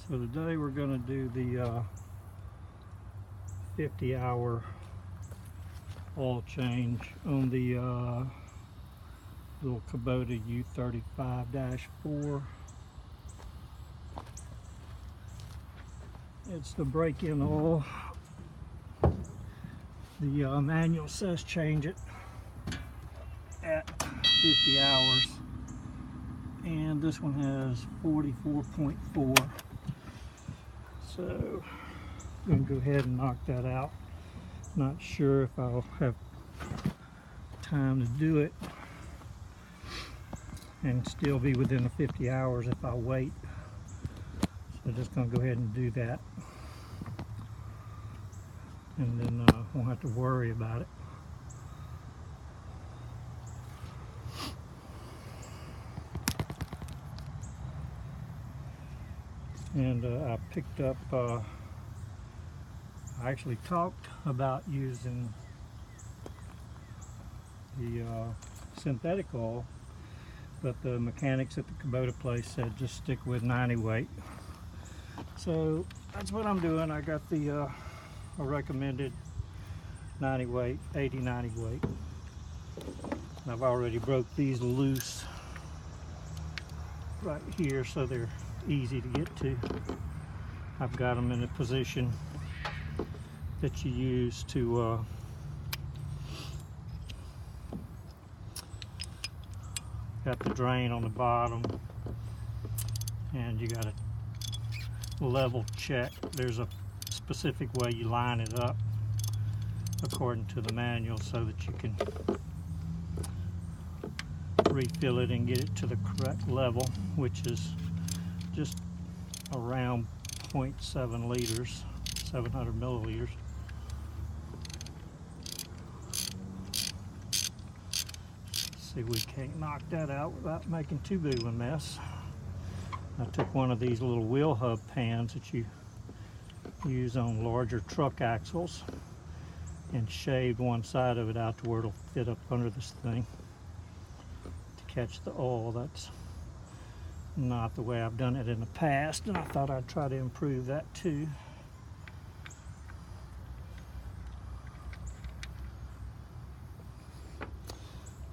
So today we're going to do the 50-hour oil change on the little Kubota U35-4. It's the break-in oil. The manual says change it at 50 hours, and this one has 44.4. So I'm going to go ahead and knock that out. Not sure if I'll have time to do it and still be within the 50 hours if I wait. So just going to go ahead and do that, and then won't have to worry about it. And I picked up, I actually talked about using the synthetic oil, but the mechanics at the Kubota place said just stick with 90 weight. So that's what I'm doing. I got the a recommended 90 weight, 80-90 weight. And I've already broke these loose right here, so they're easy to get to. I've got them in a position that you use to got the drain on the bottom, and you got to level check. There's a specific way you line it up according to the manual so that you can refill it and get it to the correct level, which is just around 0.7 liters, 700 milliliters. See, we can't knock that out without making too big of a mess. I took one of these little wheel hub pans that you use on larger truck axles and shaved one side of it out to where it'll fit up under this thing to catch the oil. That's not the way I've done it in the past, and I thought I'd try to improve that too.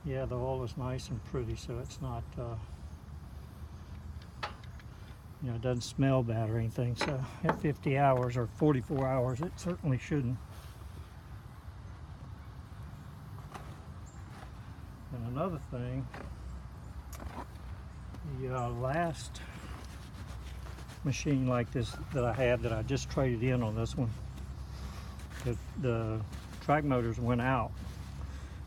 Yeah, the oil is nice and pretty, so it's not, you know, it doesn't smell bad or anything. So at 50 hours or 44 hours, it certainly shouldn't. And another thing, the last machine like this that I had, that I just traded in on this one, the track motors went out.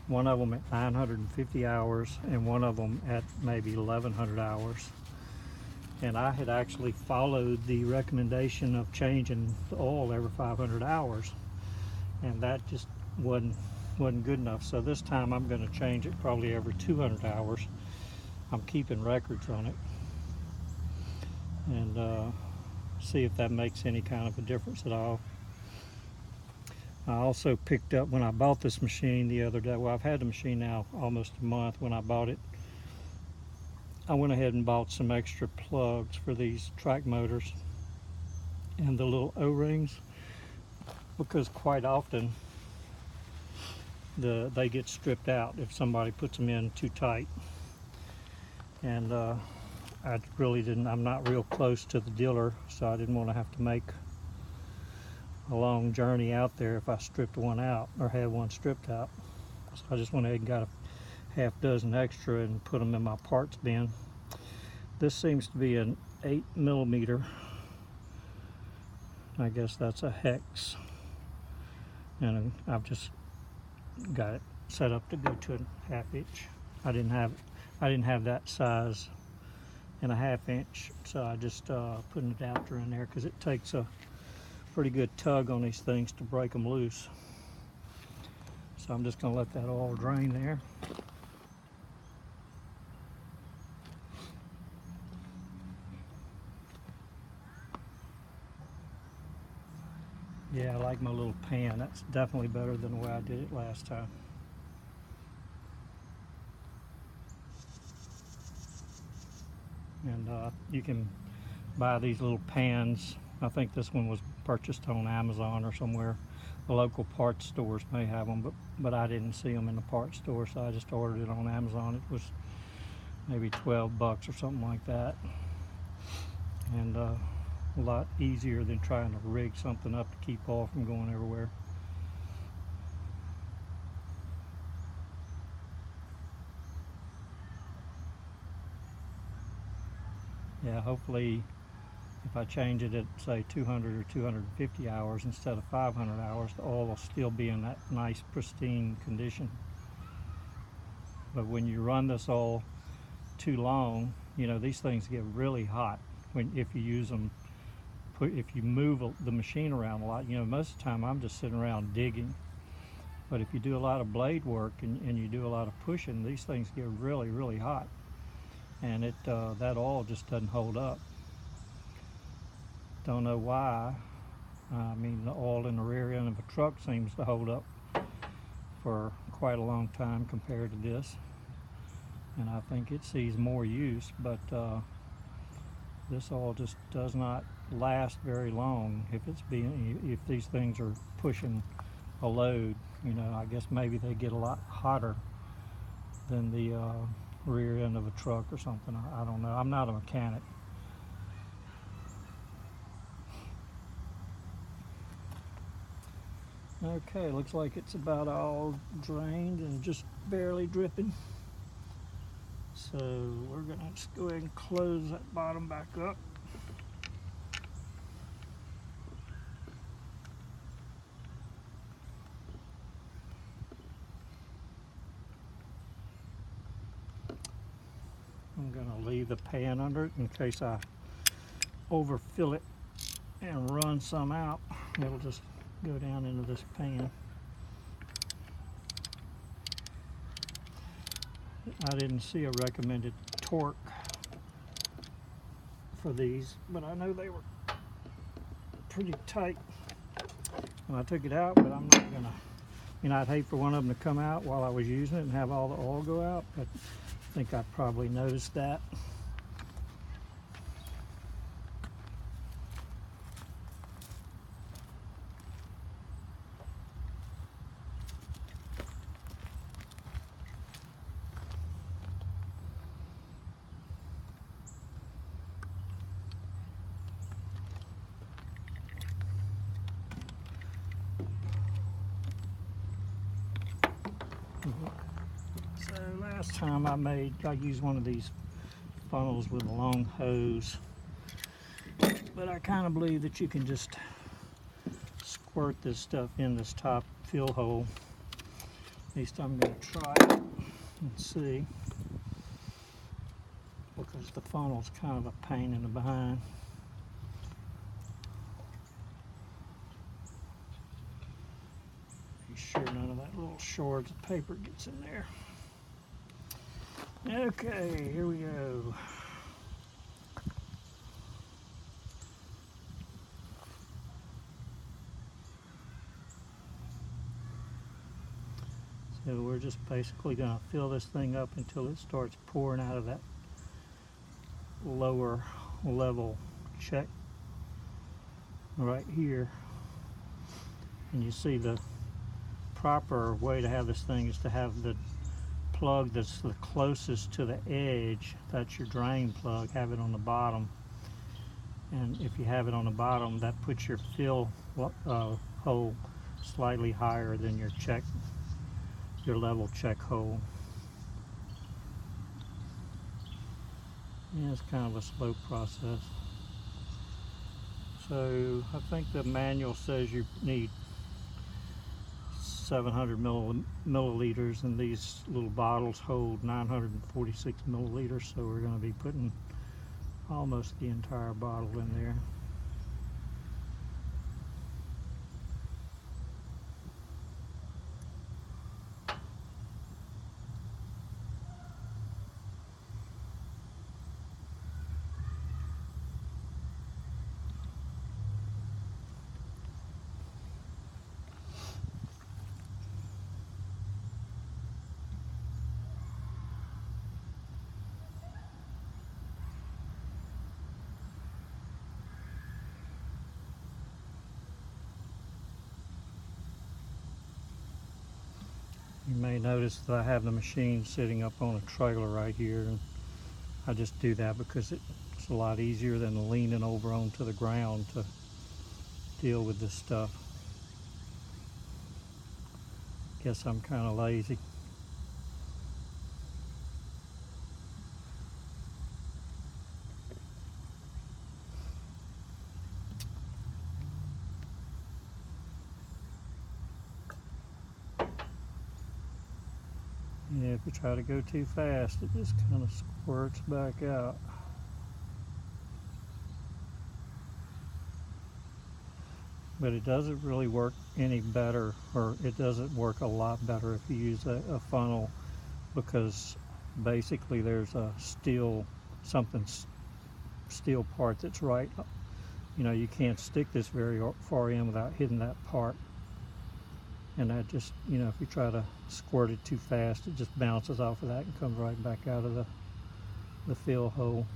One of them at 950 hours and one of them at maybe 1100 hours. And I had actually followed the recommendation of changing the oil every 500 hours, and that just wasn't good enough. So this time I'm going to change it probably every 200 hours. I'm keeping records on it, and see if that makes any kind of a difference at all. I also picked up, when I bought this machine the other day, well, I've had the machine now almost a month. When I bought it, I went ahead and bought some extra plugs for these track motors and the little O-rings, because quite often they get stripped out if somebody puts them in too tight. And I really didn't, I'm not real close to the dealer, so I didn't want to have to make a long journey out there if I stripped one out or had one stripped out. So I just went ahead and got a half dozen extra and put them in my parts bin. This seems to be an 8mm. I guess that's a hex, and I've just got it set up to go to a 1/2 inch. I didn't have that size in a 1/2 inch, so I just put an adapter in there because it takes a pretty good tug on these things to break them loose. So I'm just going to let that all drain there. Yeah, I like my little pan. That's definitely better than the way I did it last time. And you can buy these little pans. I think this one was purchased on Amazon or somewhere. The local parts stores may have them, but I didn't see them in the parts store, so I just ordered it on Amazon. It was maybe 12 bucks or something like that, and a lot easier than trying to rig something up to keep oil from going everywhere. Yeah, hopefully if I change it at say 200 or 250 hours instead of 500 hours, the oil will still be in that nice pristine condition. But when you run this oil too long, you know, these things get really hot if you use them. If you move the machine around a lot, you know, most of the time I'm just sitting around digging. But if you do a lot of blade work and you do a lot of pushing, these things get really, really hot, and that oil just doesn't hold up. Don't know why. I mean, the oil in the rear end of a truck seems to hold up for quite a long time compared to this, and I think it sees more use, but this oil just does not last very long if these things are pushing a load. You know, I guess maybe they get a lot hotter than the rear end of a truck or something. I don't know. I'm not a mechanic. Okay, looks like it's about all drained and just barely dripping. So we're gonna just go ahead and close that bottom back up. I'm gonna leave the pan under it in case I overfill it and run some out. It'll just go down into this pan. I didn't see a recommended torque for these, but I know they were pretty tight when I took it out, but I'm not gonna, you know, I'd hate for one of them to come out while I was using it and have all the oil go out, but I think I probably noticed that. So last time I used one of these funnels with a long hose, but I kind of believe that you can just squirt this stuff in this top fill hole. At least I'm going to try it and see, because the funnel's kind of a pain in the behind. Be sure none of that little shards of paper gets in there. Okay, here we go. So we're just basically going to fill this thing up until it starts pouring out of that lower level check right here. And you see the proper way to have this thing is to have the plug that's the closest to the edge, that's your drain plug, have it on the bottom. And if you have it on the bottom, that puts your fill hole slightly higher than your level check hole. Yeah, it's kind of a slow process. So I think the manual says you need 700 milliliters, and these little bottles hold 946 milliliters, so we're going to be putting almost the entire bottle in there. You may notice that I have the machine sitting up on a trailer right here, and I just do that because it's a lot easier than leaning over onto the ground to deal with this stuff. Guess I'm kind of lazy. Yeah, if you try to go too fast, it just kind of squirts back out. But it doesn't really work any better, or it doesn't work a lot better if you use a funnel, because basically there's a steel part that's right. You know, you can't stick this very far in without hitting that part. And that just, you know, if you try to squirt it too fast, it just bounces off of that and comes right back out of the fill hole.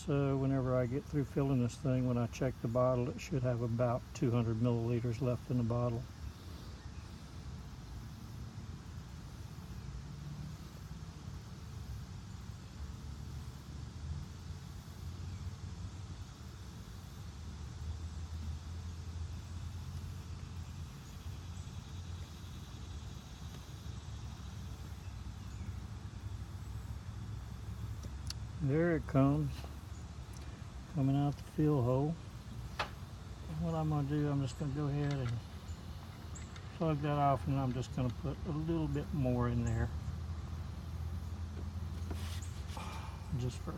So whenever I get through filling this thing, when I check the bottle, it should have about 200 milliliters left in the bottle. There it comes, coming out the fill hole. What I'm going to do, I'm just going to go ahead and plug that off, and I'm just going to put a little bit more in there, just for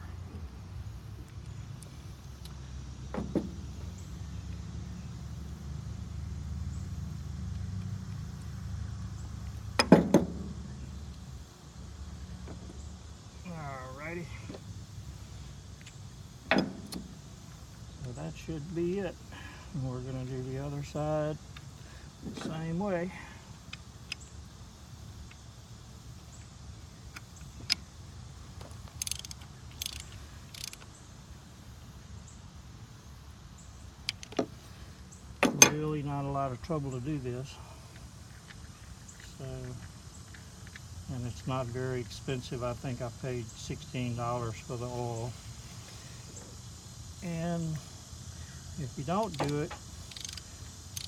alrighty. So that should be it. And we're going to do the other side the same way. Really not a lot of trouble to do this. So, and it's not very expensive. I think I paid $16 for the oil. And if you don't do it,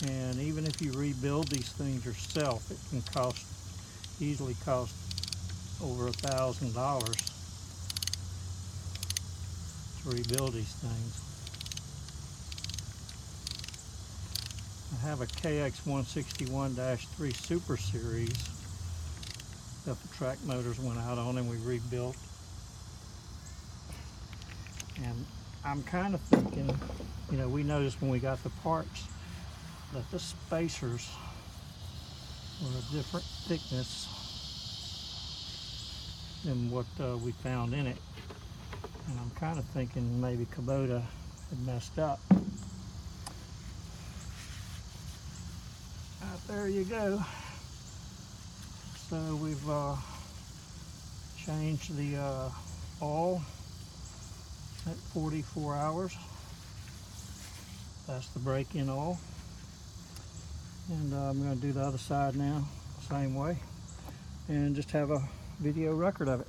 and even if you rebuild these things yourself, it can easily cost over $1,000 to rebuild these things. I have a KX161-3 Super Series that the track motors went out on and we rebuilt. And I'm kind of thinking, you know, we noticed when we got the parts that the spacers were a different thickness than what we found in it. And I'm kind of thinking maybe Kubota had messed up. There you go. So we've changed the oil at 44 hours. That's the break-in oil. And I'm going to do the other side now, same way, and just have a video record of it.